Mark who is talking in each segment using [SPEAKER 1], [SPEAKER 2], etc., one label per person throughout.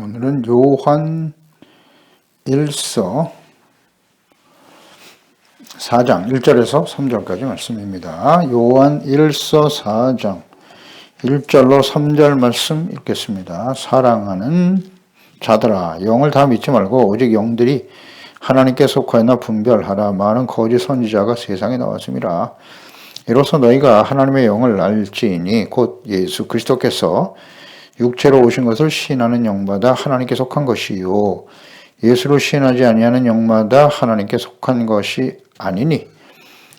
[SPEAKER 1] 오늘은 요한 1서 4장 1절에서 3절까지 말씀입니다. 요한 1서 4장 1절로 3절 말씀 읽겠습니다. 사랑하는 자들아, 영을 다 믿지 말고 오직 영들이 하나님께 속하였나 분별하라. 많은 거짓 선지자가 세상에 나왔습니다. 이로써 너희가 하나님의 영을 알지니 곧 예수 그리스도께서 육체로 오신 것을 시인하는 영마다 하나님께 속한 것이요 예수를 시인하지 아니하는 영마다 하나님께 속한 것이 아니니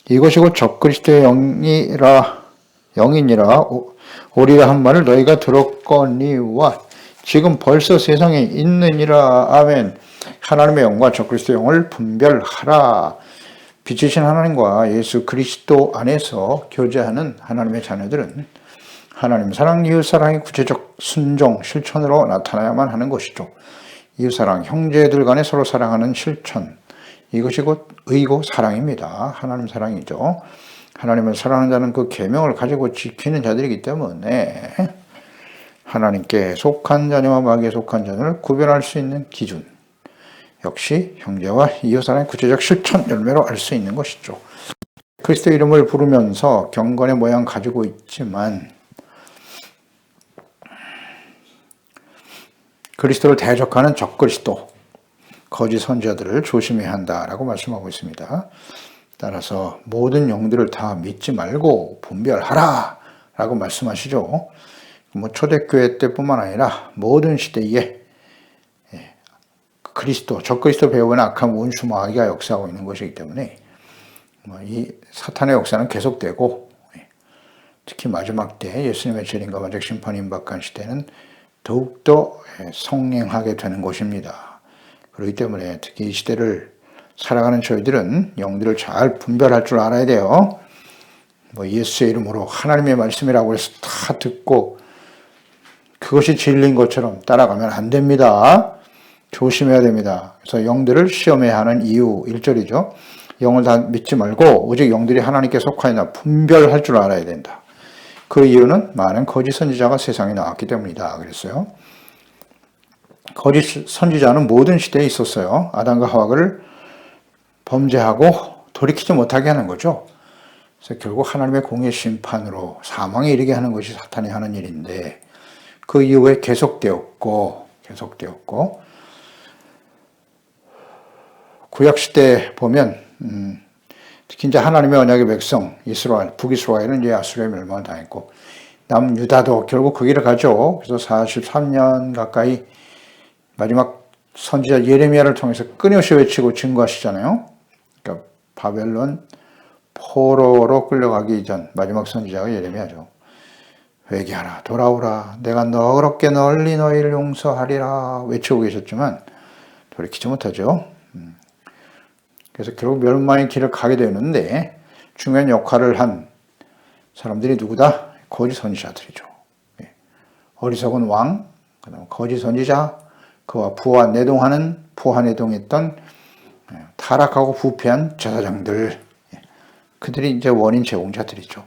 [SPEAKER 1] 이것이 곧 적그리스도의 영이니라 오리라 한 말을 너희가 들었거니와 지금 벌써 세상에 있느니라. 아멘. 하나님의 영과 적그리스도의 영을 분별하라. 빛이신 하나님과 예수 그리스도 안에서 교제하는 하나님의 자녀들은 하나님 사랑, 이웃사랑의 구체적 순종, 실천으로 나타나야만 하는 것이죠. 이웃사랑, 형제들 간에 서로 사랑하는 실천, 이것이 곧 의고 사랑입니다. 하나님 사랑이죠. 하나님을 사랑하는 자는 그 계명을 가지고 지키는 자들이기 때문에 하나님께 속한 자녀와 마귀에 속한 자녀를 구별할 수 있는 기준, 역시 형제와 이웃사랑의 구체적 실천 열매로 알 수 있는 것이죠. 그리스도 이름을 부르면서 경건의 모양 가지고 있지만 그리스도를 대적하는 적그리스도, 거짓 선지자들을 조심해야 한다라고 말씀하고 있습니다. 따라서 모든 영들을 다 믿지 말고 분별하라 라고 말씀하시죠. 초대교회 때뿐만 아니라 모든 시대에 그리스도, 적그리스도 배후에는 악한 원수 마귀가 역사하고 있는 것이기 때문에 이 사탄의 역사는 계속되고 특히 마지막 때 예수님의 재림과 마지막 심판이 임박한 시대는 더욱더 성행하게 되는 것입니다. 그렇기 때문에 특히 이 시대를 살아가는 저희들은 영들을 잘 분별할 줄 알아야 돼요. 예수의 이름으로 하나님의 말씀이라고 해서 다 듣고 그것이 진리인 것처럼 따라가면 안 됩니다. 조심해야 됩니다. 그래서 영들을 시험해야 하는 이유 1절이죠. 영을 다 믿지 말고 오직 영들이 하나님께 속하였나 분별할 줄 알아야 된다. 그 이유는 많은 거짓 선지자가 세상에 나왔기 때문이다 그랬어요. 거짓 선지자는 모든 시대에 있었어요. 아담과 하와를 범죄하고 돌이키지 못하게 하는 거죠. 그래서 결국 하나님의 공의 심판으로 사망에 이르게 하는 것이 사탄이 하는 일인데 그 이후에 계속되었고 구약시대 보면 특히 이제 하나님의 언약의 백성 이스라엘, 북이스라엘은 이제 아수르의 멸망을 당했고 남유다도 결국 그 길을 가죠. 그래서 43년 가까이 마지막 선지자 예레미야를 통해서 끊임없이 외치고 증거하시잖아요. 그러니까 바벨론 포로로 끌려가기 전 마지막 선지자가 예레미야죠. 회개하라, 돌아오라, 내가 너그럽게 널리 너희를 용서하리라 외치고 계셨지만 돌이키지 못하죠. 그래서 결국 멸망의 길을 가게 되는데 중요한 역할을 한 사람들이 누구다? 거짓 선지자들이죠. 어리석은 왕, 그다음 거짓 선지자, 그와 부하내동했던 타락하고 부패한 제사장들, 그들이 이제 원인 제공자들이죠.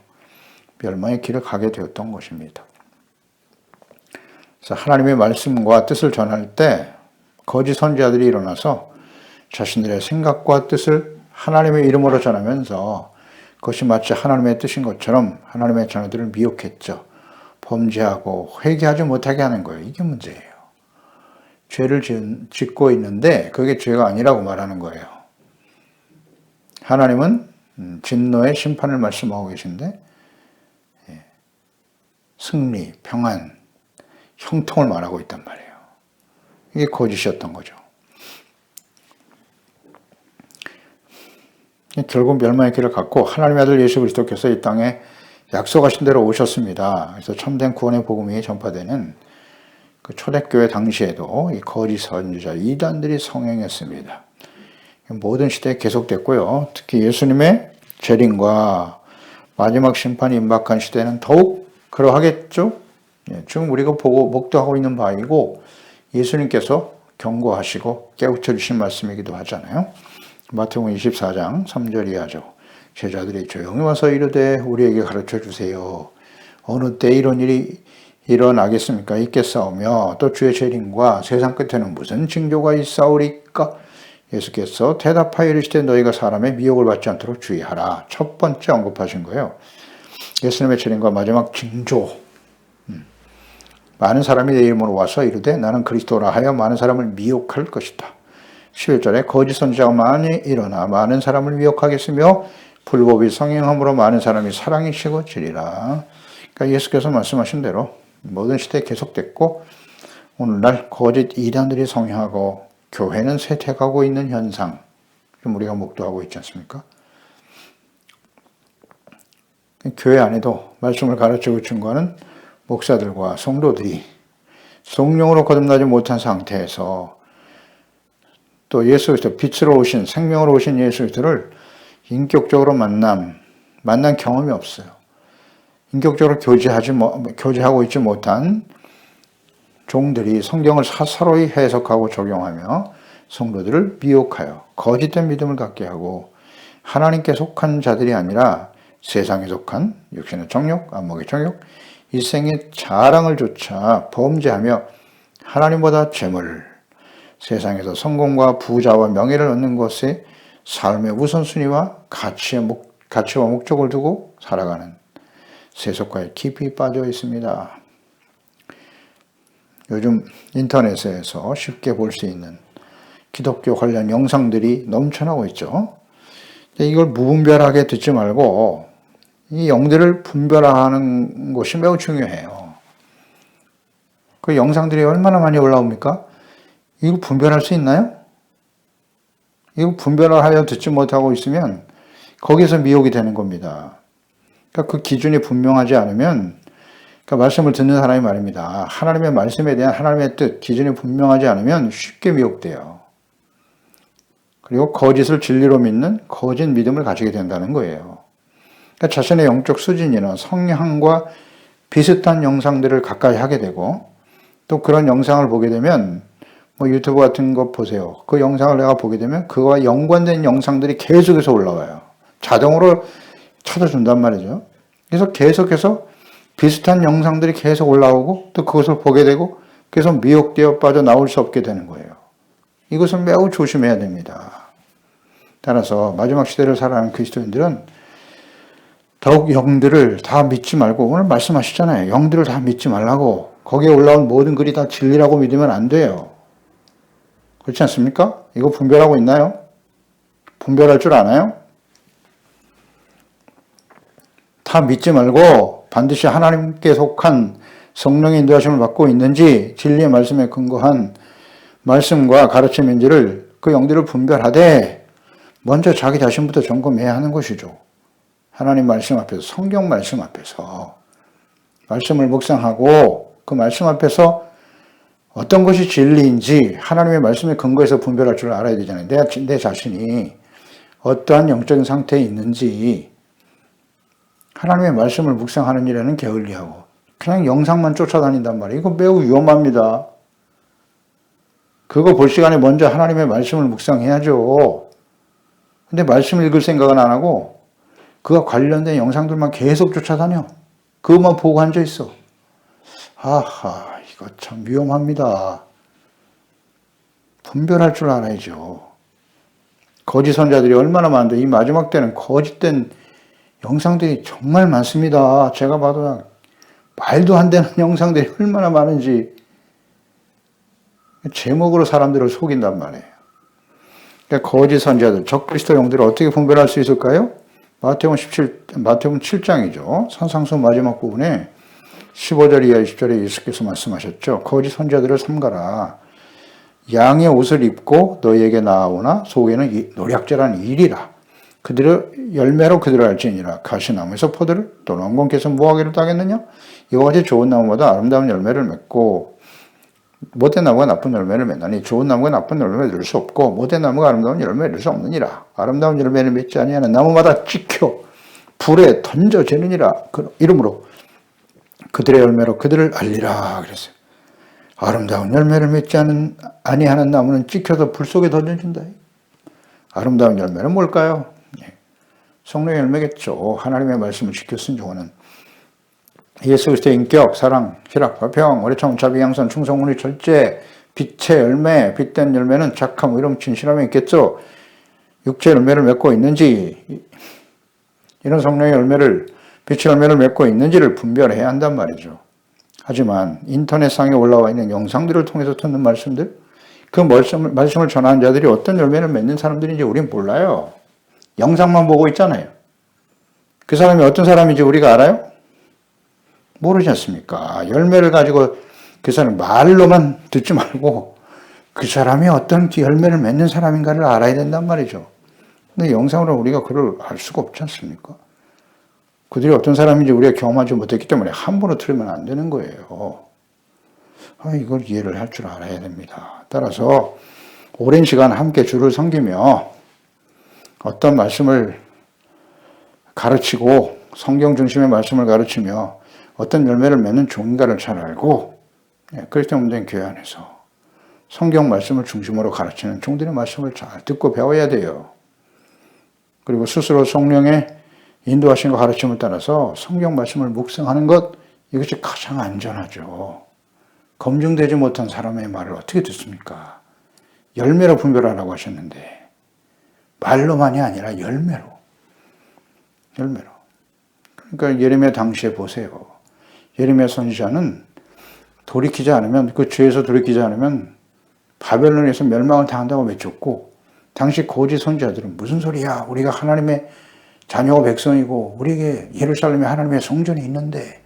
[SPEAKER 1] 멸망의 길을 가게 되었던 것입니다. 그래서 하나님의 말씀과 뜻을 전할 때 거짓 선지자들이 일어나서 자신들의 생각과 뜻을 하나님의 이름으로 전하면서 그것이 마치 하나님의 뜻인 것처럼 하나님의 자녀들을 미혹했죠. 범죄하고 회개하지 못하게 하는 거예요. 이게 문제예요. 죄를 짓고 있는데 그게 죄가 아니라고 말하는 거예요. 하나님은 진노의 심판을 말씀하고 계신데 승리, 평안, 형통을 말하고 있단 말이에요. 이게 거짓이었던 거죠. 결국 멸망의 길을 갔고 하나님의 아들 예수 그리스도께서 이 땅에 약속하신 대로 오셨습니다. 그래서 참된 구원의 복음이 전파되는 그 초대교회 당시에도 이 거짓 선지자 이단들이 성행했습니다. 모든 시대에 계속됐고요. 특히 예수님의 재림과 마지막 심판이 임박한 시대는 더욱 그러하겠죠. 지금 우리가 보고 목도하고 있는 바이고 예수님께서 경고하시고 깨우쳐 주신 말씀이기도 하잖아요. 마태복음 24장 3절 이하죠. 제자들이 조용히 와서 이르되 우리에게 가르쳐 주세요. 어느 때 이런 일이 일어나겠습니까? 있겠사오며 또 주의 재림과 세상 끝에는 무슨 징조가 있사오리까? 예수께서 대답하여 이르시되 너희가 사람의 미혹을 받지 않도록 주의하라. 첫 번째 언급하신 거예요. 예수님의 재림과 마지막 징조. 많은 사람이 내 이름으로 와서 이르되 나는 그리스도라 하여 많은 사람을 미혹할 것이다. 11절에 거짓 선지자가 많이 일어나 많은 사람을 미혹하겠으며 불법이 성행함으로 많은 사람이 사랑이 식어지리라. 그러니까 예수께서 말씀하신 대로 모든 시대에 계속됐고 오늘날 거짓 이단들이 성행하고 교회는 쇠퇴하고 있는 현상 좀 우리가 목도하고 있지 않습니까? 교회 안에도 말씀을 가르치고 증거하는 목사들과 성도들이 성령으로 거듭나지 못한 상태에서 또 예수 그리스도 빛으로 오신 생명으로 오신 예수 그리스도를 인격적으로 만난 경험이 없어요. 인격적으로 교제하고 있지 못한 종들이 성경을 사사로이 해석하고 적용하며 성도들을 미혹하여 거짓된 믿음을 갖게 하고 하나님께 속한 자들이 아니라 세상에 속한 육신의 정욕, 안목의 정욕, 일생의 자랑을 좇아 범죄하며 하나님보다 재물, 세상에서 성공과 부자와 명예를 얻는 것에 삶의 우선순위와 가치와 목적을 두고 살아가는 세속화에 깊이 빠져 있습니다. 요즘 인터넷에서 쉽게 볼 수 있는 기독교 관련 영상들이 넘쳐나고 있죠. 이걸 무분별하게 듣지 말고 이 영들을 분별하는 것이 매우 중요해요. 그 영상들이 얼마나 많이 올라옵니까? 이거 분별할 수 있나요? 이거 분별을 하여 듣지 못하고 있으면 거기서 미혹이 되는 겁니다. 그러니까 그 기준이 분명하지 않으면 그러니까 말씀을 듣는 사람이 말입니다. 하나님의 말씀에 대한 하나님의 뜻, 기준이 분명하지 않으면 쉽게 미혹돼요. 그리고 거짓을 진리로 믿는 거짓 믿음을 가지게 된다는 거예요. 그러니까 자신의 영적 수준이나 성향과 비슷한 영상들을 가까이 하게 되고 또 그런 영상을 보게 되면 뭐 유튜브 같은 거 보세요. 그 영상을 내가 보게 되면 그거와 연관된 영상들이 계속해서 올라와요. 자동으로 찾아준단 말이죠. 그래서 계속해서 비슷한 영상들이 계속 올라오고 또 그것을 보게 되고 그래서 미혹되어 빠져나올 수 없게 되는 거예요. 이것을 매우 조심해야 됩니다. 따라서 마지막 시대를 살아가는 그리스도인들은 더욱 영들을 다 믿지 말고 오늘 말씀하시잖아요. 영들을 다 믿지 말라고 거기에 올라온 모든 글이 다 진리라고 믿으면 안 돼요. 그렇지 않습니까? 이거 분별하고 있나요? 분별할 줄 아나요? 다 믿지 말고 반드시 하나님께 속한 성령의 인도하심을 받고 있는지 진리의 말씀에 근거한 말씀과 가르침인지를 그 영들을 분별하되 먼저 자기 자신부터 점검해야 하는 것이죠. 하나님 말씀 앞에서 성경 말씀 앞에서 말씀을 묵상하고 그 말씀 앞에서 어떤 것이 진리인지 하나님의 말씀에 근거해서 분별할 줄 알아야 되잖아요. 내 자신이 어떠한 영적인 상태에 있는지 하나님의 말씀을 묵상하는 일에는 게을리하고 그냥 영상만 쫓아다닌단 말이에요. 이거 매우 위험합니다. 그거 볼 시간에 먼저 하나님의 말씀을 묵상해야죠. 근데 말씀을 읽을 생각은 안 하고 그와 관련된 영상들만 계속 쫓아다녀. 그것만 보고 앉아있어. 아하, 이거 참 위험합니다. 분별할 줄 알아야죠. 거짓 선자들이 얼마나 많은데 이 마지막 때는 거짓된 영상들이 정말 많습니다. 제가 봐도 말도 안 되는 영상들이 얼마나 많은지 제목으로 사람들을 속인단 말이에요. 그러니까 거짓 선자들, 적그리스도 영들을 어떻게 분별할 수 있을까요? 마태복음 7장이죠. 산상수 마지막 부분에 15절 이하 20절에 예수께서 말씀하셨죠. 거짓 선자들을 삼가라. 양의 옷을 입고 너희에게 나아오나 속에는 노략질한 일이라. 그들의 열매로 그들을 알지니라. 가시나무에서 포도를 또 원공께서 무화과를 따겠느냐? 이와 같이 좋은 나무보다 아름다운 열매를 맺고 못된 나무가 나쁜 열매를 맺나니 좋은 나무가 나쁜 열매를 맺을 수 없고 못된 나무가 아름다운 열매를 맺을 수 없느니라. 아름다운 열매를 맺지 아니하는 나무마다 찍혀 불에 던져지느니라. 그 이름으로 그들의 열매로 그들을 알리라 그랬어요. 아름다운 열매를 맺지 아니하는 나무는 찍혀서 불 속에 던져진다. 아름다운 열매는 뭘까요? 성령의 열매겠죠. 하나님의 말씀을 지켜 순종하는 예수 그리스도의 인격, 사랑, 희락, 화평, 오래참, 자비, 양선, 충성, 운의, 절제, 빛의 열매, 빛된 열매는 착함, 의로움, 진실함이 있겠죠. 육체의 열매를 맺고 있는지, 이런 성령의 열매를, 빛의 열매를 맺고 있는지를 분별해야 한단 말이죠. 하지만 인터넷상에 올라와 있는 영상들을 통해서 듣는 말씀들, 그 말씀을 전하는 자들이 어떤 열매를 맺는 사람들인지 우리는 몰라요. 영상만 보고 있잖아요. 그 사람이 어떤 사람인지 우리가 알아요? 모르지 않습니까? 열매를 가지고 그 사람 말로만 듣지 말고 그 사람이 어떤 열매를 맺는 사람인가를 알아야 된단 말이죠. 근데 영상으로 우리가 그걸 알 수가 없지 않습니까? 그들이 어떤 사람인지 우리가 경험하지 못했기 때문에 함부로 들으면 안 되는 거예요. 이걸 이해를 할 줄 알아야 됩니다. 따라서 오랜 시간 함께 주를 섬기며 어떤 말씀을 가르치고 성경 중심의 말씀을 가르치며 어떤 열매를 맺는 종인가를 잘 알고 그리스도 몸된 교회 안에서 성경 말씀을 중심으로 가르치는 종들의 말씀을 잘 듣고 배워야 돼요. 그리고 스스로 성령의 인도하심과 가르침을 따라서 성경 말씀을 묵상하는 것, 이것이 가장 안전하죠. 검증되지 못한 사람의 말을 어떻게 듣습니까? 열매로 분별하라고 하셨는데 말로만이 아니라 열매로. 그러니까 예레미야 당시에 보세요. 예레미야 선지자는 돌이키지 않으면, 그 죄에서 돌이키지 않으면 바벨론에서 멸망을 당한다고 외쳤고, 당시 거짓 선지자들은 무슨 소리야? 우리가 하나님의 자녀와 백성이고 우리에게 예루살렘에 하나님의 성전이 있는데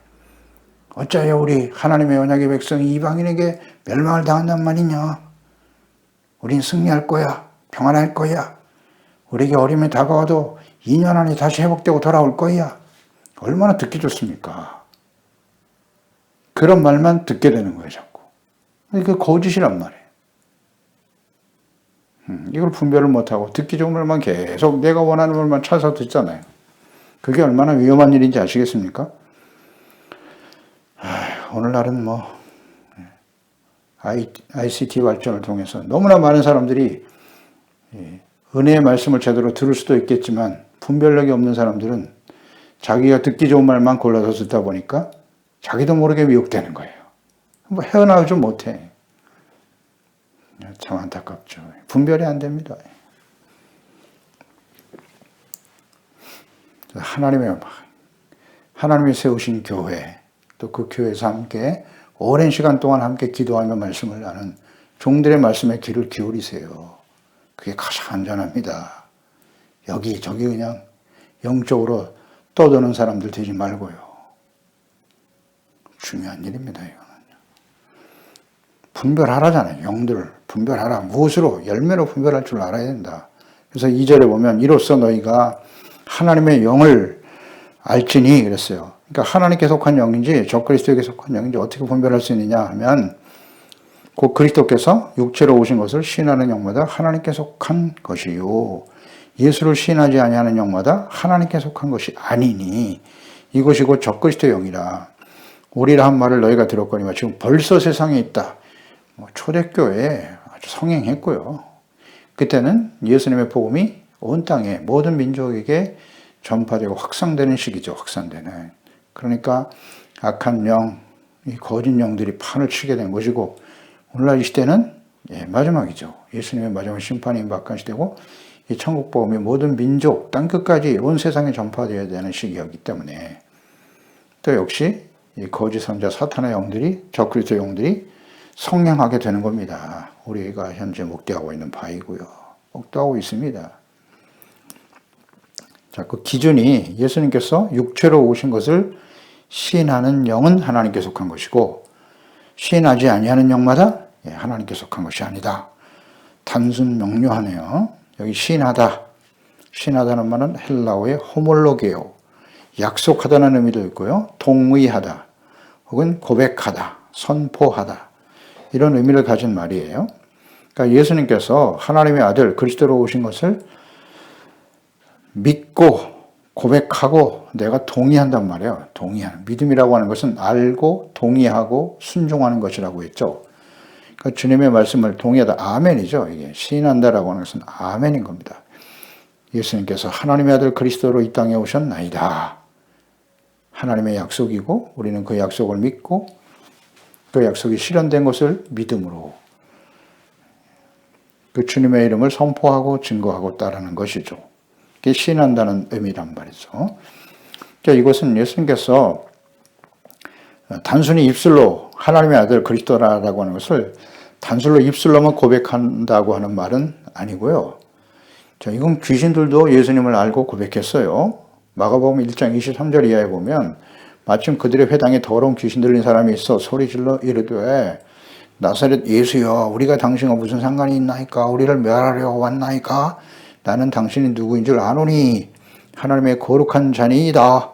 [SPEAKER 1] 어쩌여 우리 하나님의 언약의 백성이 이방인에게 멸망을 당한단 말이냐? 우린 승리할 거야. 평안할 거야. 우리에게 어려움이 다가와도 2년 안에 다시 회복되고 돌아올 거야. 얼마나 듣기 좋습니까? 그런 말만 듣게 되는 거예요, 자꾸. 이게 거짓이란 말이에요. 이걸 분별을 못하고 듣기 좋은 말만 계속 내가 원하는 말만 찾아서 듣잖아요. 그게 얼마나 위험한 일인지 아시겠습니까? 오늘날은 ICT 발전을 통해서 너무나 많은 사람들이 은혜의 말씀을 제대로 들을 수도 있겠지만 분별력이 없는 사람들은 자기가 듣기 좋은 말만 골라서 듣다 보니까 자기도 모르게 미혹되는 거예요. 헤어나오지 못해. 참 안타깝죠. 분별이 안 됩니다. 하나님이 세우신 교회, 또 그 교회에서 함께 오랜 시간 동안 함께 기도하며 말씀을 나눈 종들의 말씀에 귀를 기울이세요. 그게 가장 안전합니다. 여기저기 그냥 영적으로 떠도는 사람들 되지 말고요. 중요한 일입니다, 이거는. 분별하라잖아요. 영들을 분별하라. 무엇으로? 열매로 분별할 줄 알아야 된다. 그래서 2절에 보면 이로써 너희가 하나님의 영을 알지니 그랬어요. 그러니까 하나님께 속한 영인지 적그리스도에게 속한 영인지 어떻게 분별할 수 있느냐 하면 곧 그리스도께서 육체로 오신 것을 시인하는 영마다 하나님께 속한 것이요 예수를 시인하지 아니하는 영마다 하나님께 속한 것이 아니니 이것이 곧 적그리스도의 영이라. 오리라 한 말을 너희가 들었거니와 지금 벌써 세상에 있다. 초대교회에 아주 성행했고요. 그때는 예수님의 복음이 온 땅에 모든 민족에게 전파되고 확산되는 시기죠. 확산되는. 그러니까 악한 영, 이 거짓 영들이 판을 치게 된 것이고 오늘날 이 시대는 마지막이죠. 예수님의 마지막 심판이 임박한 시대고 이 천국 복음이 모든 민족, 땅끝까지 온 세상에 전파되어야 되는 시기였기 때문에 또 역시 이 거짓 선자 사탄의 영들이 적그리스도의 영들이 성행하게 되는 겁니다. 우리가 현재 목도하고 있는 바이고요. 목도하고 있습니다. 자, 그 기준이 예수님께서 육체로 오신 것을 시인하는 영은 하나님께 속한 것이고 시인하지 아니하는 영마다 하나님께 속한 것이 아니다. 단순 명료하네요. 여기 시인하다. 시인하다는 말은 헬라어의 호몰로게오. 약속하다는 의미도 있고요. 동의하다. 혹은 고백하다. 선포하다. 이런 의미를 가진 말이에요. 그러니까 예수님께서 하나님의 아들 그리스도로 오신 것을 믿고 고백하고 내가 동의한단 말이에요. 동의하는. 믿음이라고 하는 것은 알고 동의하고 순종하는 것이라고 했죠. 그러니까 주님의 말씀을 동의하다. 아멘이죠. 이게 시인한다라고 하는 것은 아멘인 겁니다. 예수님께서 하나님의 아들 그리스도로 이 땅에 오셨나이다. 하나님의 약속이고 우리는 그 약속을 믿고 그 약속이 실현된 것을 믿음으로 그 주님의 이름을 선포하고 증거하고 따르는 것이죠. 이게 신한다는 의미란 말이죠. 그러니까 이것은 예수님께서 단순히 입술로 하나님의 아들 그리스도라고 하는 것을 단술로 입술로만 고백한다고 하는 말은 아니고요. 자, 이건 귀신들도 예수님을 알고 고백했어요. 마가복음 1장 23절 이하에 보면 마침 그들의 회당에 더러운 귀신 들린 사람이 있어 소리질러 이르되 나사렛 예수여 우리가 당신과 무슨 상관이 있나이까 우리를 멸하려 왔나이까 나는 당신이 누구인 줄 아노니 하나님의 거룩한 자니이다.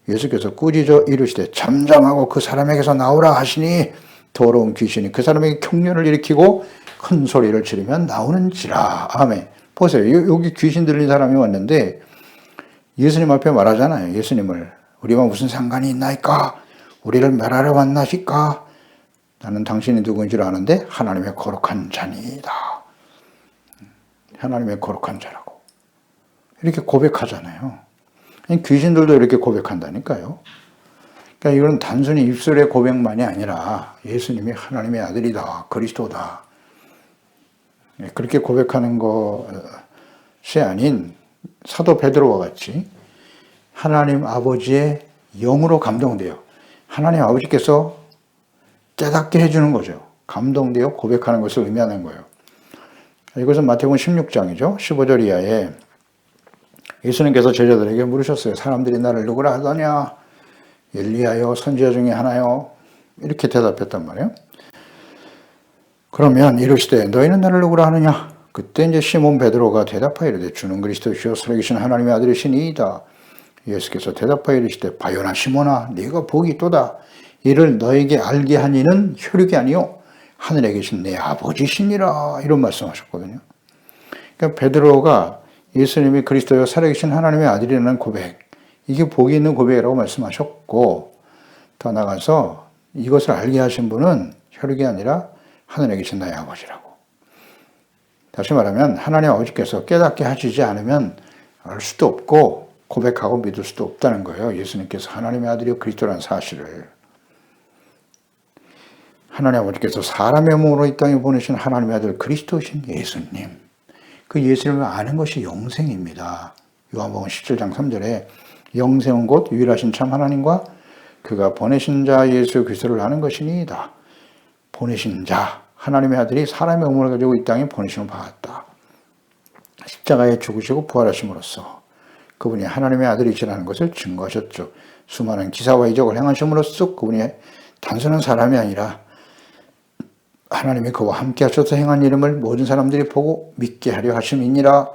[SPEAKER 1] 예수께서 꾸짖어 이르시되 잠잠하고 그 사람에게서 나오라 하시니 더러운 귀신이 그 사람에게 흉년을 일으키고 큰 소리를 지르면 나오는지라. 아멘. 보세요. 여기 귀신 들린 사람이 왔는데 예수님 앞에 말하잖아요. 예수님을 우리와 무슨 상관이 있나이까? 우리를 멸하려 왔나이까? 나는 당신이 누구인 줄 아는데 하나님의 거룩한 자니이다. 하나님의 거룩한 자라고. 이렇게 고백하잖아요. 귀신들도 이렇게 고백한다니까요. 그러니까 이건 단순히 입술의 고백만이 아니라 예수님이 하나님의 아들이다. 그리스도다. 그렇게 고백하는 것이 아닌 사도 베드로와 같이 하나님 아버지의 영으로 감동되어 하나님 아버지께서 깨닫게 해주는 거죠. 감동되어 고백하는 것을 의미하는 거예요. 이것은 마태복음 16장이죠. 15절 이하에 예수님께서 제자들에게 물으셨어요. 사람들이 나를 누구라 하더냐? 엘리야요? 선지자 중에 하나요? 이렇게 대답했단 말이에요. 그러면 이르시되 너희는 나를 누구라 하느냐? 그때 이제 시몬 베드로가 대답하여 이르되 주는 그리스도시요 살아계신 하나님의 아들이시니이다. 예수께서 대답하여 이르시되 바요나 시몬아 네가 복이 있도다. 이를 너에게 알게 한 이는 혈육이 아니요 하늘에 계신 내 아버지시니라. 이런 말씀하셨거든요. 그러니까 베드로가 예수님이 그리스도요 살아계신 하나님의 아들이라는 고백, 이게 복이 있는 고백이라고 말씀하셨고, 더 나아가서 이것을 알게 하신 분은 혈육이 아니라 하늘에 계신 나의 아버지라고. 다시 말하면 하나님 아버지께서 깨닫게 하시지 않으면 알 수도 없고 고백하고 믿을 수도 없다는 거예요. 예수님께서 하나님의 아들이요 그리스도라는 사실을. 하나님 아버지께서 사람의 몸으로 이 땅에 보내신 하나님의 아들 그리스도신 예수님. 그 예수님을 아는 것이 영생입니다. 요한복음 17장 3절에 영생은 곧 유일하신 참 하나님과 그가 보내신 자 예수 그리스도를 아는 것이니이다. 보내신 자, 하나님의 아들이 사람의 몸을 가지고 이 땅에 보내심을 받았다. 십자가에 죽으시고 부활하심으로써 그분이 하나님의 아들이시라는 것을 증거하셨죠. 수많은 기사와 이적을 행하심으로써 그분이 단순한 사람이 아니라 하나님이 그와 함께 하셔서 행한 이름을 모든 사람들이 보고 믿게 하려 하심이니라.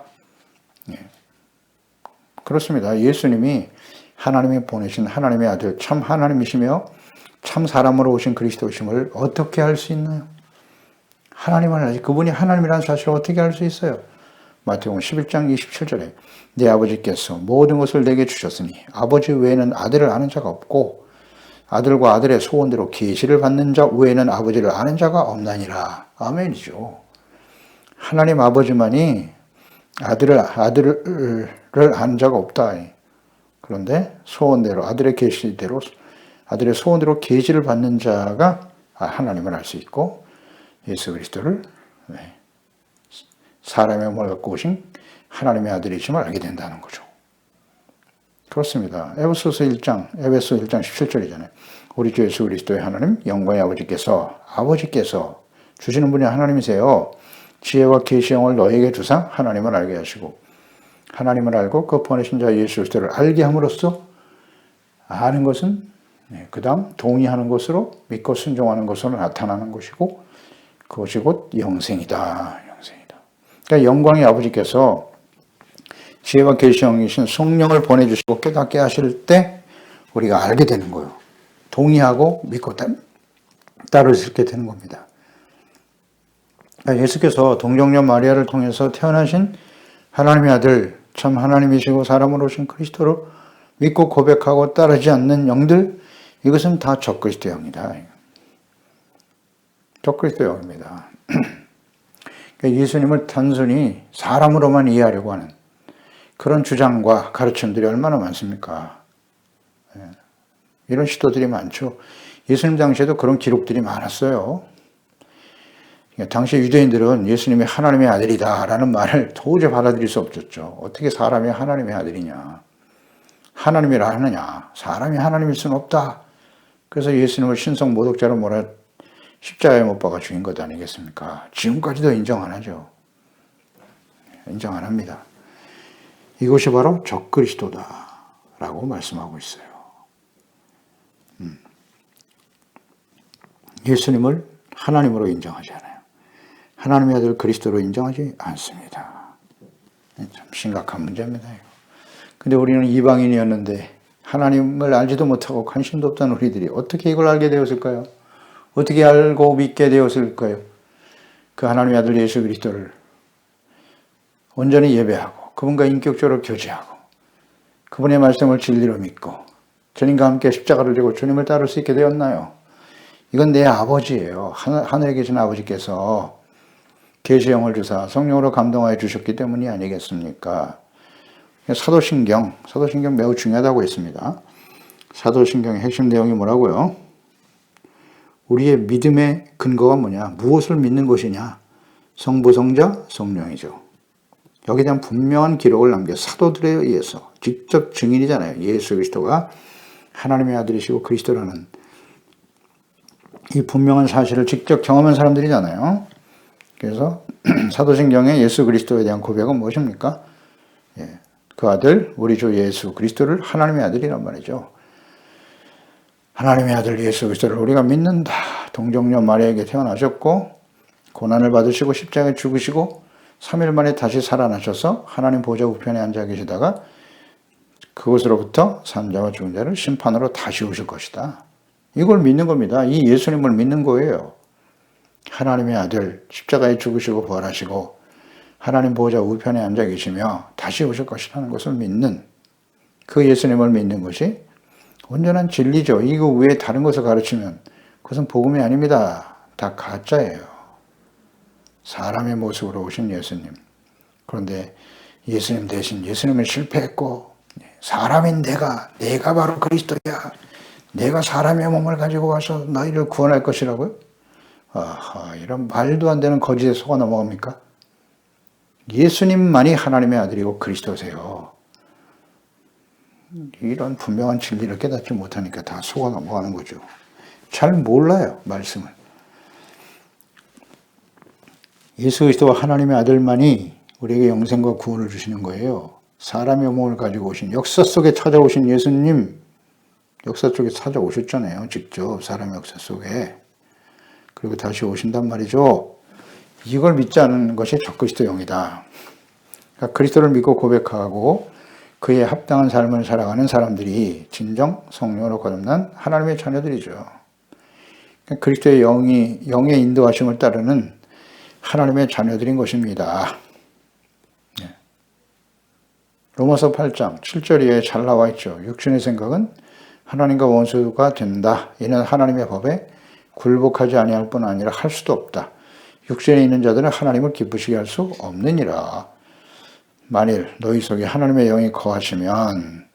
[SPEAKER 1] 그렇습니다. 예수님이 하나님이 보내신 하나님의 아들 참 하나님이시며 참 사람으로 오신 그리스도이심을 어떻게 알 수 있나요? 하나님을 알지 그분이 하나님이라는 사실을 어떻게 알 수 있어요? 마태복음 11장 27절에 내 아버지께서 모든 것을 내게 주셨으니 아버지 외에는 아들을 아는 자가 없고 아들과 아들의 소원대로 계시를 받는 자 외에는 아버지를 아는 자가 없나니라. 아멘이죠. 하나님 아버지만이 아들을 아는 자가 없다. 그런데 소원대로 아들의 계시대로 아들의 소원대로 계시를 받는 자가 하나님을 알 수 있고 예수 그리스도를 사람의 몸을 갖고 오신 하나님의 아들이심을 알게 된다는 거죠. 그렇습니다. 에베소 1장 17절이잖아요. 우리 주 예수 그리스도의 하나님 영광의 아버지께서 주시는 분이 하나님이세요. 지혜와 계시의 영을 너에게 주사 하나님을 알게 하시고 하나님을 알고 그 보내신 자 예수 그리스도를 알게 함으로써 아는 것은 그 다음 동의하는 것으로 믿고 순종하는 것으로 나타나는 것이고 그것이 곧 영생이다. 그러니까 영광의 아버지께서 지혜와 계시형이신 성령을 보내주시고 깨닫게 하실 때 우리가 알게 되는 거예요. 동의하고 믿고 따를 수 있게 되는 겁니다. 그러니까 예수께서 동정녀 마리아를 통해서 태어나신 하나님의 아들, 참 하나님이시고 사람으로 오신 그리스도를 믿고 고백하고 따르지 않는 영들, 이것은 다 적그리스도 영이다. 적그리스도 영입니다. 그러니까 예수님을 단순히 사람으로만 이해하려고 하는 그런 주장과 가르침들이 얼마나 많습니까? 이런 시도들이 많죠. 예수님 당시에도 그런 기록들이 많았어요. 당시 유대인들은 예수님이 하나님의 아들이다라는 말을 도저히 받아들일 수 없었죠. 어떻게 사람이 하나님의 아들이냐. 하나님이라 하느냐. 사람이 하나님일 수는 없다. 그래서 예수님을 신성 모독자로 몰아 십자가에 못 박아 죽인 것 아니겠습니까? 지금까지도 인정 안 하죠. 인정 안 합니다. 이것이 바로 적그리스도다라고 말씀하고 있어요. 예수님을 하나님으로 인정하지 않아요. 하나님의 아들 그리스도로 인정하지 않습니다. 참 심각한 문제입니다. 근데 우리는 이방인이었는데 하나님을 알지도 못하고 관심도 없던 우리들이 어떻게 이걸 알게 되었을까요? 어떻게 알고 믿게 되었을까요? 그 하나님의 아들 예수 그리스도를 온전히 예배하고 그분과 인격적으로 교제하고 그분의 말씀을 진리로 믿고 주님과 함께 십자가를 지고 주님을 따를 수 있게 되었나요? 이건 내 아버지예요. 하늘에 계신 아버지께서 계시형을 주사 성령으로 감동하여 주셨기 때문이 아니겠습니까? 사도신경 매우 중요하다고 했습니다. 사도신경의 핵심 내용이 뭐라고요? 우리의 믿음의 근거가 뭐냐? 무엇을 믿는 것이냐? 성부, 성자, 성령이죠. 여기에 대한 분명한 기록을 남겨 사도들에 의해서 직접 증인이잖아요. 예수 그리스도가 하나님의 아들이시고 그리스도라는 이 분명한 사실을 직접 경험한 사람들이잖아요. 그래서 사도신경의 예수 그리스도에 대한 고백은 무엇입니까? 그 아들 우리 주 예수 그리스도를 하나님의 아들이란 말이죠. 하나님의 아들 예수 그리스도를 우리가 믿는다. 동정녀 마리아에게 태어나셨고 고난을 받으시고 십자가에 죽으시고 3일 만에 다시 살아나셔서 하나님 보좌 우편에 앉아 계시다가 그곳으로부터 산자와 죽은 자를 심판으로 다시 오실 것이다. 이걸 믿는 겁니다. 이 예수님을 믿는 거예요. 하나님의 아들 십자가에 죽으시고 부활하시고 하나님 보좌 우편에 앉아 계시며 다시 오실 것이라는 것을 믿는 그 예수님을 믿는 것이 온전한 진리죠. 이거 외에 다른 것을 가르치면 그것은 복음이 아닙니다. 다 가짜예요. 사람의 모습으로 오신 예수님. 그런데 예수님 대신 예수님은 실패했고 사람인 내가 바로 그리스도야. 내가 사람의 몸을 가지고 와서 너희를 구원할 것이라고요? 아하, 이런 말도 안 되는 거짓에 속아 넘어갑니까? 예수님만이 하나님의 아들이고 그리스도세요. 이런 분명한 진리를 깨닫지 못하니까 다 속아 넘어가는 거죠. 잘 몰라요, 말씀을. 예수 그리스도와 하나님의 아들만이 우리에게 영생과 구원을 주시는 거예요. 사람의 몸을 가지고 오신 역사 속에 찾아오신 예수님, 역사 속에 찾아오셨잖아요. 직접 사람의 역사 속에. 그리고 다시 오신단 말이죠. 이걸 믿지 않는 것이 적그리스도형이다. 그러니까 그리스도를 믿고 고백하고 그에 합당한 삶을 살아가는 사람들이 진정 성령으로 거듭난 하나님의 자녀들이죠. 그러니까 그리스도의 영의 인도하심을 따르는 하나님의 자녀들인 것입니다. 로마서 8장 7절 이하에 잘 나와 있죠. 육신의 생각은 하나님과 원수가 된다. 이는 하나님의 법에 굴복하지 아니할 뿐 아니라 할 수도 없다. 육신에 있는 자들은 하나님을 기쁘시게 할 수 없느니라. 만일 너희 속에 하나님의 영이 거하시면,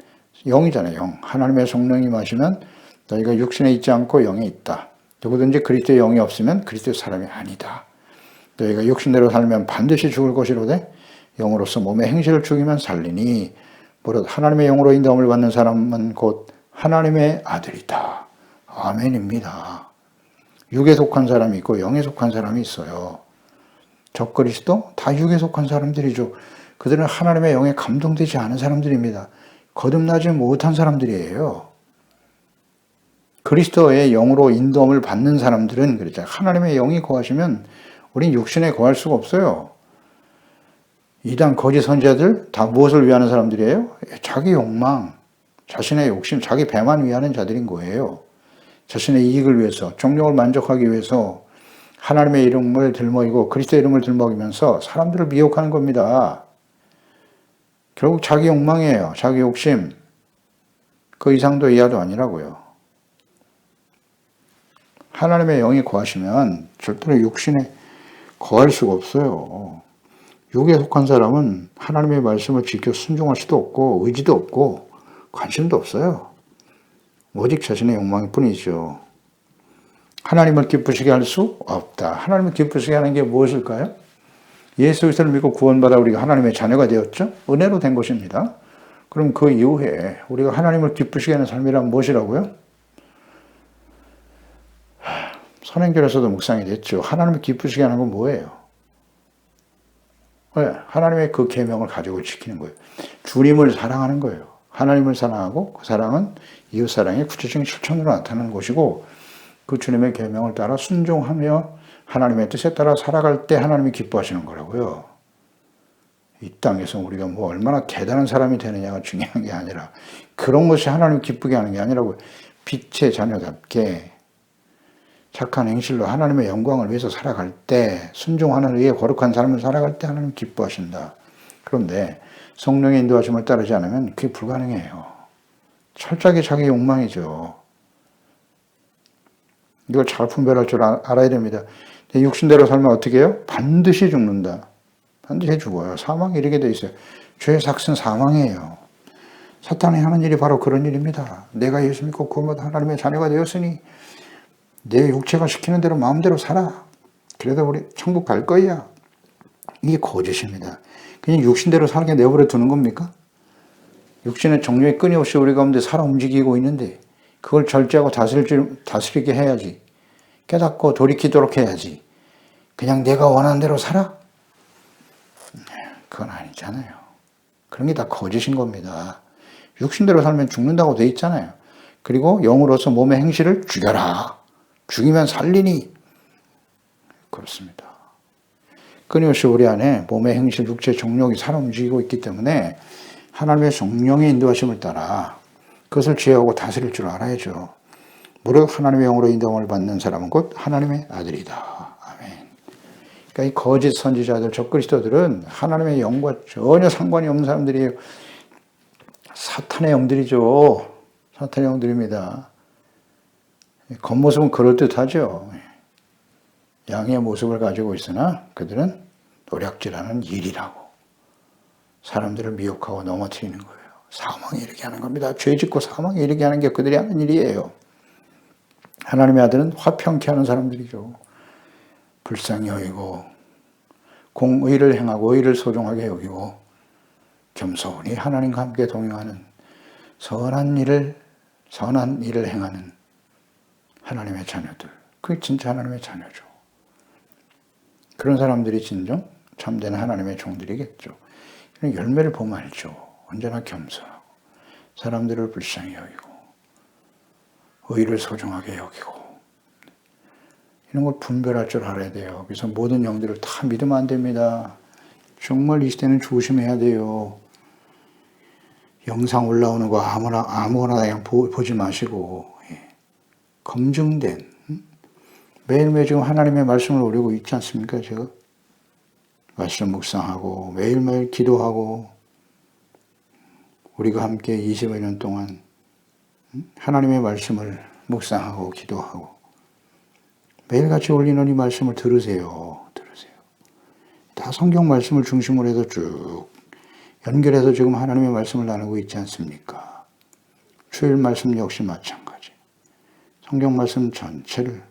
[SPEAKER 1] 영이잖아요. 영. 하나님의 성령이 임하시면 너희가 육신에 있지 않고 영에 있다. 누구든지 그리스도의 영이 없으면 그리스도의 사람이 아니다. 너희가 육신대로 살면 반드시 죽을 것이로되 영으로서 몸의 행실을 죽이면 살리니 무릇 하나님의 영으로 인도함을 받는 사람은 곧 하나님의 아들이다. 아멘입니다. 육에 속한 사람이 있고 영에 속한 사람이 있어요. 적그리스도 다 육에 속한 사람들이죠. 그들은 하나님의 영에 감동되지 않은 사람들입니다. 거듭나지 못한 사람들이에요. 그리스도의 영으로 인도함을 받는 사람들은 그렇죠. 하나님의 영이 거하시면 우린 육신에 거할 수가 없어요. 이단 거짓 선지자들 다 무엇을 위하는 사람들이에요? 자기 욕망, 자신의 욕심, 자기 배만 위하는 자들인 거예요. 자신의 이익을 위해서, 정욕을 만족하기 위해서 하나님의 이름을 들먹이고 그리스도의 이름을 들먹이면서 사람들을 미혹하는 겁니다. 결국 자기 욕망이에요. 자기 욕심. 그 이상도 이하도 아니라고요. 하나님의 영이 거하시면 절대로 육신에 거할 수가 없어요. 육에 속한 사람은 하나님의 말씀을 지켜 순종할 수도 없고 의지도 없고 관심도 없어요. 오직 자신의 욕망일 뿐이죠. 하나님을 기쁘시게 할 수 없다. 하나님을 기쁘시게 하는 게 무엇일까요? 예수 그리스도를 믿고 구원받아 우리가 하나님의 자녀가 되었죠? 은혜로 된 것입니다. 그럼 그 이후에 우리가 하나님을 기쁘시게 하는 삶이란 무엇이라고요? 선행절에서도 묵상이 됐죠. 하나님을 기쁘시게 하는 건 뭐예요? 네, 하나님의 그 계명을 가지고 지키는 거예요. 주님을 사랑하는 거예요. 하나님을 사랑하고 그 사랑은 이웃사랑의 구체적인 실천으로 나타나는 것이고 그 주님의 계명을 따라 순종하며 하나님의 뜻에 따라 살아갈 때 하나님이 기뻐하시는 거라고요. 이 땅에서 우리가 뭐 얼마나 대단한 사람이 되느냐가 중요한 게 아니라 그런 것이 하나님 기쁘게 하는 게 아니라고 빛의 자녀답게 착한 행실로 하나님의 영광을 위해서 살아갈 때 순종하는 의에 거룩한 삶을 살아갈 때 하나님 기뻐하신다. 그런데 성령의 인도하심을 따르지 않으면 그게 불가능해요. 철저하게 자기 욕망이죠. 이걸 잘 분별할 줄 알아야 됩니다. 육신대로 살면 어떻게 해요? 반드시 죽는다. 반드시 죽어요. 사망에 이르게 돼 있어요. 죄의 삭은 사망이에요. 사탄이 하는 일이 바로 그런 일입니다. 내가 예수 믿고 구원받아 하나님의 자녀가 되었으니 내 육체가 시키는 대로 마음대로 살아. 그래도 우리 천국 갈 거야. 이게 거짓입니다. 그냥 육신대로 살게 내버려 두는 겁니까? 육신의 정욕이 끊임없이 우리 가운데 살아 움직이고 있는데 그걸 절제하고 다스리게 해야지. 깨닫고 돌이키도록 해야지. 그냥 내가 원하는 대로 살아? 그건 아니잖아요. 그런 게 다 거짓인 겁니다. 육신대로 살면 죽는다고 돼 있잖아요. 그리고 영으로서 몸의 행실을 죽여라. 죽이면 살리니. 그렇습니다. 끊임없이 우리 안에 몸의 행실, 육체, 정욕이 살아 움직이고 있기 때문에 하나님의 성령의 인도하심을 따라 그것을 제어하고 다스릴 줄 알아야죠. 무릇 하나님의 영으로 인도함을 받는 사람은 곧 하나님의 아들이다. 아멘. 그러니까 이 거짓 선지자들, 적그리스도들은 하나님의 영과 전혀 상관이 없는 사람들이에요. 사탄의 영들이죠. 사탄의 영들입니다. 겉모습은 그럴듯하죠. 양의 모습을 가지고 있으나 그들은 노략질하는 일이라고. 사람들을 미혹하고 넘어뜨리는 거예요. 사망에 이르게 하는 겁니다. 죄 짓고 사망에 이르게 하는 게 그들이 하는 일이에요. 하나님의 아들은 화평케 하는 사람들이죠. 불쌍히 여기고 공의를 행하고 의를 소중하게 여기고 겸손히 하나님과 함께 동행하는 선한 일을 행하는 하나님의 자녀들. 그게 진짜 하나님의 자녀죠. 그런 사람들이 진정 참된 하나님의 종들이겠죠. 열매를 보면 알죠. 언제나 겸손하고 사람들을 불쌍히 여기고 의를 소중하게 여기고 이런 걸 분별할 줄 알아야 돼요. 그래서 모든 영들을 다 믿으면 안 됩니다. 정말 이 시대는 조심해야 돼요. 영상 올라오는 거 아무거나 그냥 보지 마시고 검증된 매일매일 지금 하나님의 말씀을 오리고 있지 않습니까? 제가 말씀 묵상하고 매일매일 기도하고 우리가 함께 20여 년 동안 하나님의 말씀을 묵상하고 기도하고 매일같이 올리는 이 말씀을 들으세요. 다 성경 말씀을 중심으로 해서 쭉 연결해서 지금 하나님의 말씀을 나누고 있지 않습니까? 주일 말씀 역시 마찬가지. 성경 말씀 전체를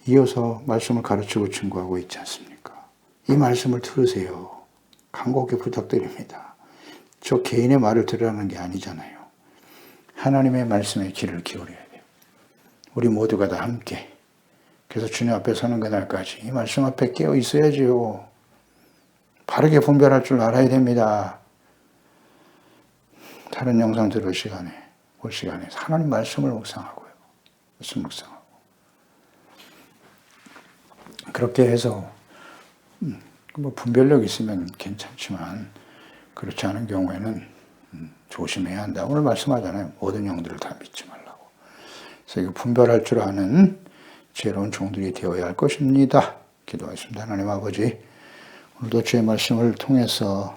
[SPEAKER 1] 이어서 말씀을 가르치고 증거하고 있지 않습니까? 이 말씀을 들으세요. 간곡히 부탁드립니다. 저 개인의 말을 들으라는 게 아니잖아요. 하나님의 말씀에 귀를 기울여야 돼요. 우리 모두가 다 함께. 그래서 주님 앞에 서는 그날까지 이 말씀 앞에 깨어 있어야지요. 바르게 분별할 줄 알아야 됩니다. 다른 영상 들을 시간에, 볼 시간에 하나님 말씀을 묵상하고요. 말씀 묵상하고. 그렇게 해서 뭐 분별력 있으면 괜찮지만 그렇지 않은 경우에는 조심해야 한다. 오늘 말씀하잖아요. 모든 영들을 다 믿지 말라고. 그래서 이거 분별할 줄 아는 지혜로운 종들이 되어야 할 것입니다. 기도하겠습니다. 하나님 아버지, 오늘도 주의 말씀을 통해서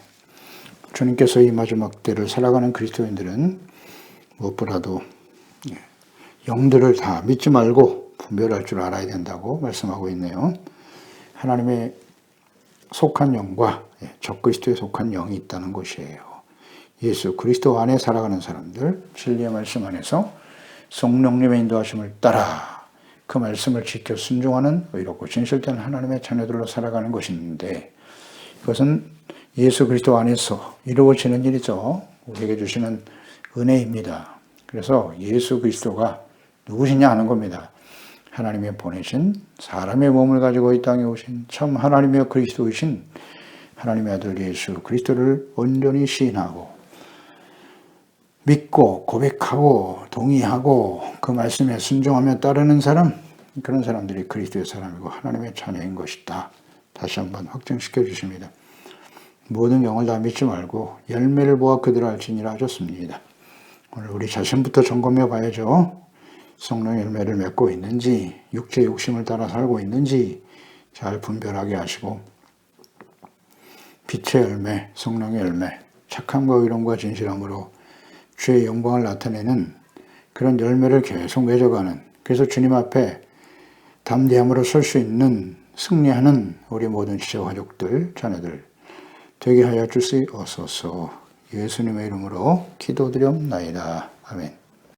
[SPEAKER 1] 주님께서 이 마지막 때를 살아가는 그리스도인들은 무엇보다도 영들을 다 믿지 말고 분별할 줄 알아야 된다고 말씀하고 있네요. 하나님의 속한 영과 적그리스도에 속한 영이 있다는 것이에요. 예수 그리스도 안에 살아가는 사람들, 진리의 말씀 안에서 성령님의 인도하심을 따라 그 말씀을 지켜 순종하는 의롭고 진실된 하나님의 자녀들로 살아가는 것인데, 그것은 예수 그리스도 안에서 이루어지는 일이죠. 우리에게 주시는 은혜입니다. 그래서 예수 그리스도가 누구시냐 하는 겁니다. 하나님이 보내신 사람의 몸을 가지고 이 땅에 오신 참 하나님의 그리스도이신 하나님의 아들 예수 그리스도를 온전히 시인하고 믿고 고백하고 동의하고 그 말씀에 순종하며 따르는 사람, 그런 사람들이 그리스도의 사람이고 하나님의 자녀인 것이다. 다시 한번 확증시켜 주십니다. 모든 영을 다 믿지 말고 열매를 보아 그들을 알지니라 하셨습니다. 오늘 우리 자신부터 점검해 봐야죠. 성령 열매를 맺고 있는지, 육체 욕심을 따라 살고 있는지 잘 분별하게 하시고, 빛의 열매, 성령의 열매, 착함과 의로움과 진실함으로 주의 영광을 나타내는 그런 열매를 계속 맺어가는, 그래서 주님 앞에 담대함으로 설 수 있는, 승리하는 우리 모든 지체 가족들, 자녀들 되게 하여 주시옵소서. 예수님의 이름으로 기도드렸나이다. 아멘.